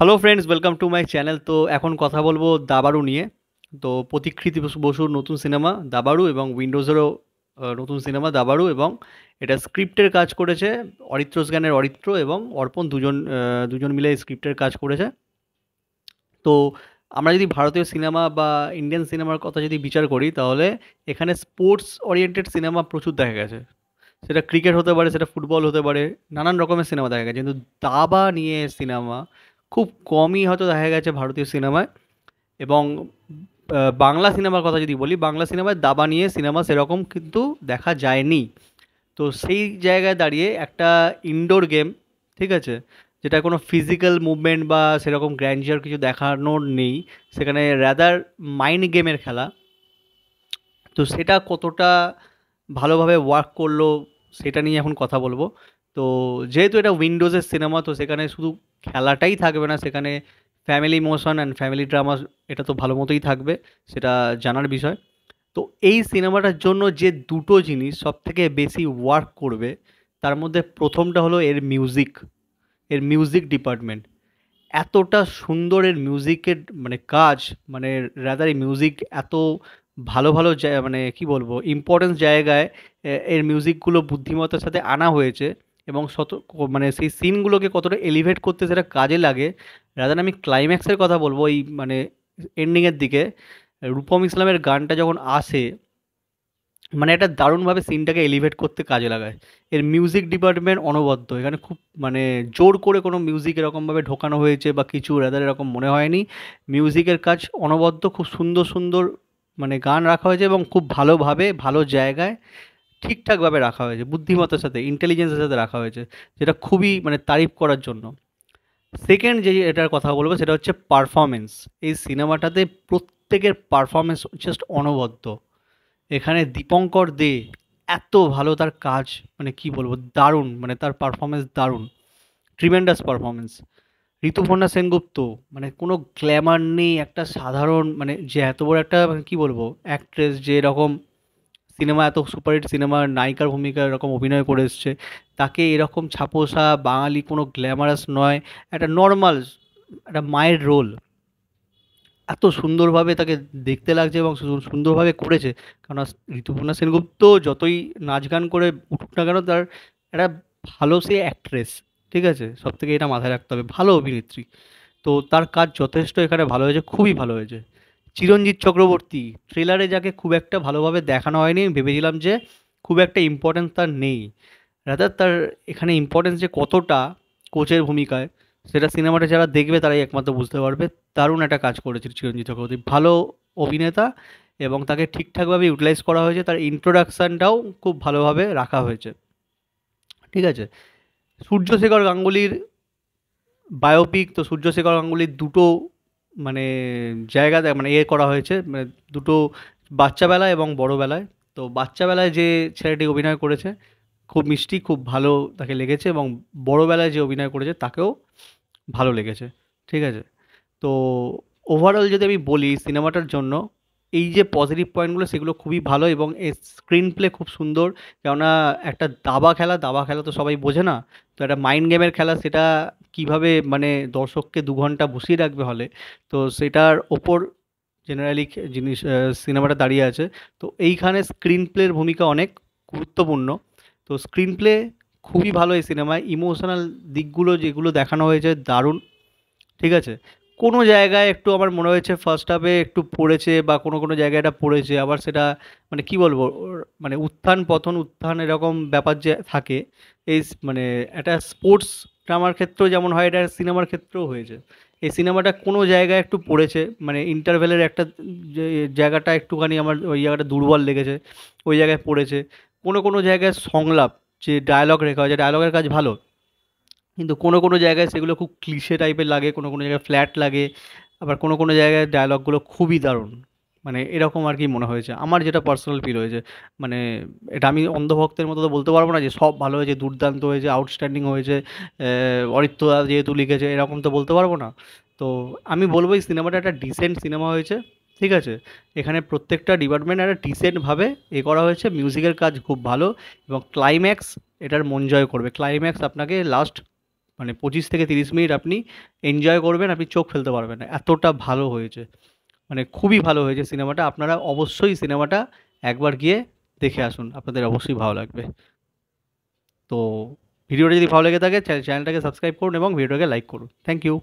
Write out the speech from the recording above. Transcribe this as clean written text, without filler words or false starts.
Hello friends, welcome to my channel. তো এখন কথা বলবো দাবারু নিয়ে। তো প্রতীকৃতি বসুর নতুন সিনেমা দাবারু এবং উইন্ডোজেরও নতুন সিনেমা দাবারু, এবং এটা স্ক্রিপ্টের কাজ করেছে অরিত্রস জ্ঞানের অরিত্র এবং অর্পণ, দুজন মিলে স্ক্রিপ্টের কাজ করেছে। তো আমরা যদি ভারতীয় সিনেমা বা ইন্ডিয়ান সিনেমার কথা যদি বিচার করি, তাহলে এখানে স্পোর্টস ওরিয়েন্টেড সিনেমা প্রচুর দেখা গেছে। সেটা ক্রিকেট হতে পারে, সেটা ফুটবল হতে পারে, নানান রকমের সিনেমা দেখা গেছে, কিন্তু দাবা নিয়ে সিনেমা খুব কমই হয়তো দেখা গেছে ভারতীয় সিনেমায়। এবং বাংলা সিনেমার কথা যদি বলি, বাংলা সিনেমায় দাবা নিয়ে সিনেমা সেরকম কিন্তু দেখা যায়নি। তো সেই জায়গায় দাঁড়িয়ে একটা ইনডোর গেম, ঠিক আছে, যেটা কোনো ফিজিক্যাল মুভমেন্ট বা সেরকম গ্র্যান্ডিয়ার কিছু দেখানোর নেই, সেখানে রাদার মাইন্ড গেমের খেলা। তো সেটা কতটা ভালোভাবে ওয়ার্ক করলো সেটা নিয়ে এখন কথা বলবো। তো যেহেতু এটা উইন্ডোজের সিনেমা, তো সেখানে শুধু খেলাটাই থাকবে না, সেখানে family emotion and family drama এটা তো ভালো মতোই থাকবে, সেটা জানার বিষয়। তো এই সিনেমাটার জন্য যে দুটো জিনিস সব থেকে বেশি ওয়ার্ক করবে, তার মধ্যে প্রথমটা হলো এর মিউজিক ডিপার্টমেন্ট। এতটা সুন্দর এর মিউজিকের মানে কাজ, মানে রাদার এই মিউজিক এত ভালো ভালো মানে কি বলবো, ইম্পর্টেন্স জায়গায় এর মিউজিকগুলো বুদ্ধিমত্তার সাথে আনা হয়েছে। এবং মানে সেই সিনগুলোকে কতটা এলিভেট করতে সেটা কাজে লাগে। রাদার আমি ক্লাইম্যাক্সের কথা বলবো, এই মানে এন্ডিংয়ের দিকে রূপম ইসলামের গানটা যখন আসে, মানে একটা দারুণভাবে সিনটাকে এলিভেট করতে কাজে লাগায়। এর মিউজিক ডিপার্টমেন্ট অনবদ্য, এখানে খুব মানে জোর করে কোনো মিউজিক এরকমভাবে ঢোকানো হয়েছে বা কিছু রাদার এরকম মনে হয়নি। মিউজিকের কাজ অনবদ্য, খুব সুন্দর সুন্দর মানে গান রাখা হয়েছে এবং খুব ভালোভাবে ভালো জায়গায় ঠিকঠাকভাবে রাখা হয়েছে, বুদ্ধিমত্তার সাথে ইন্টেলিজেন্সের সাথে রাখা হয়েছে, যেটা খুবই মানে তারিফ করার জন্য। সেকেন্ড যে এটার কথা বলবো সেটা হচ্ছে পারফরমেন্স। এই সিনেমাটাতে প্রত্যেকের পারফরমেন্স জাস্ট অনবদ্য। এখানে দীপঙ্কর দে এত ভালো তার কাজ, মানে কি বলবো, দারুণ, মানে তার পারফরমেন্স দারুণ, ট্রিমেন্ডাস পারফরমেন্স। ঋতুপর্ণা সেনগুপ্ত, মানে কোনো গ্ল্যামার নেই, একটা সাধারণ মানে যে এত বড় একটা মানে কি বলবো অ্যাক্ট্রেস, যে এরকম সিনেমা এত সুপারহিট সিনেমার নায়িকার ভূমিকা এরকম অভিনয় করে এসছে, তাকে এরকম ছাপোষা বাঙালি, কোনো গ্ল্যামারাস নয়, একটা নর্মাল একটা মায়ের রোল এত সুন্দরভাবে তাকে দেখতে লাগছে এবং সুন্দরভাবে করেছে। কারণ ঋতুপর্ণা সেনগুপ্ত যতই নাচ গান করে উঠুক না কেন, তার একটা ভালো সে অ্যাক্ট্রেস, ঠিক আছে, সব থেকে এটা মাথায় রাখতে হবে, ভালো অভিনেত্রী। তো তার কাজ যথেষ্ট এখানে ভালো হয়েছে, খুবই ভালো হয়েছে। চিরঞ্জিত চক্রবর্তী, ট্রেলারে যাকে খুব একটা ভালোভাবে দেখানো হয়নি, আমি ভেবেছিলাম যে খুব একটা ইম্পর্টেন্স তার নেই, রাদার তার এখানে ইম্পর্টেন্স যে কতটা কোচের ভূমিকায়, সেটা সিনেমাটা যারা দেখবে তারাই একমাত্র বুঝতে পারবে। দারুণ একটা কাজ করেছে চিরঞ্জিত চক্রবর্তী, ভালো অভিনেতা, এবং তাকে ঠিকঠাকভাবে ইউটিলাইজ করা হয়েছে, তার ইন্ট্রোডাকশানটাও খুব ভালোভাবে রাখা হয়েছে, ঠিক আছে। সূর্যশেখর গাঙ্গুলির বায়োপিক, তো সূর্যশেখর গাঙ্গুলির দুটো মানে মানে করা হয়েছে, মানে দুটো বাচ্চাবেলায় এবং বড়বেলায়। তো বাচ্চাবেলায় যে ছেলেটি অভিনয় করেছে খুব মিষ্টি, খুব ভালো তাকে লেগেছে, এবং বড়বেলায় যে অভিনয় করেছে তাকেও ভালো লেগেছে, ঠিক আছে। তো ওভারঅল যদি আমি বলি সিনেমাটার জন্য, এই যে পজিটিভ পয়েন্টগুলো সেগুলো খুবই ভালো, এবং এর স্ক্রিন প্লে খুব সুন্দর। কেননা একটা দাবা খেলা তো সবাই বোঝে না, তো একটা মাইন্ড গেমের খেলা, সেটা কিভাবে মানে দর্শককে 2 ঘন্টা বসিয়ে রাখবে হলে, তো সেটার ওপর জেনারেলি জিনিস সিনেমাটা দাঁড়িয়ে আছে। তো এইখানে স্ক্রিন প্লের ভূমিকা অনেক গুরুত্বপূর্ণ। তো স্ক্রিন প্লে খুবই ভালো এই সিনেমায়, ইমোশনাল দিকগুলো যেগুলো দেখানো হয়েছে দারুণ, ঠিক আছে। কোনো জায়গায় একটু আমার মনে হয়েছে ফার্স্ট হাফে একটু পড়েছে, বা কোনো কোনো জায়গায় এটা পড়েছে, আবার সেটা মানে কি বলবো মানে উত্থান পতন উত্থান এরকম ব্যাপার যে থাকে, মানে একটা স্পোর্টস ড্রামার ক্ষেত্রেও যেমন হয়, এটা সিনেমার ক্ষেত্রেও হয়েছে। এই সিনেমাটা কোনো জায়গায় একটু পড়েছে, মানে ইন্টারভেলের একটা যে জায়গাটা একটুখানি আমার ওই জায়গাটা দুর্বল লেগেছে, ওই জায়গায় পড়েছে। কোনো কোনো জায়গায় সংলাপ, যে ডায়লগ রেখা হয়েছে, ডায়লগের কাজ ভালো, কিন্তু কোনো কোনো জায়গায় সেগুলো খুব ক্লিশে টাইপের লাগে, কোনো কোনো জায়গায় ফ্ল্যাট লাগে, আবার কোনো কোনো জায়গায় ডায়লগগুলো খুবই দারুণ। মানে এরকম আর কি মনে হয়েছে আমার, যেটা পার্সোনাল ফিল হয়েছে। মানে এটা আমি অন্ধভক্তের মতো তো বলতে পারবো না যে সব ভালো হয়েছে, দুর্দান্ত হয়েছে, আউটস্ট্যান্ডিং হয়েছে, অরিত্রদা যেহেতু লিখেছে এরকম তো বলতে পারবো না। তো আমি বলবো এই সিনেমাটা একটা ডিসেন্ট সিনেমা হয়েছে, ঠিক আছে। এখানে প্রত্যেকটা ডিপার্টমেন্ট একটা ডিসেন্টভাবে করা হয়েছে, মিউজিকের কাজ খুব ভালো, এবং ক্লাইম্যাক্স এটার মন জয় করবে। ক্লাইম্যাক্স আপনাকে লাস্ট মানে 25 থেকে 30 মিনিট আপনি এনজয় করবেন, আপনি চোখ ফেলতে পারবেন না, এতটা ভালো হয়েছে। মানে খুবই ভালো হয়েছে সিনেমাটা। আপনারা অবশ্যই সিনেমাটা একবার গিয়ে দেখে আসুন, আপনাদের অবশ্যই ভালো লাগবে। তো ভিডিওটা যদি ভালো লেগে থাকে চ্যানেলটাকে সাবস্ক্রাইব করুন এবং ভিডিওটাকে লাইক করুন। Thank you.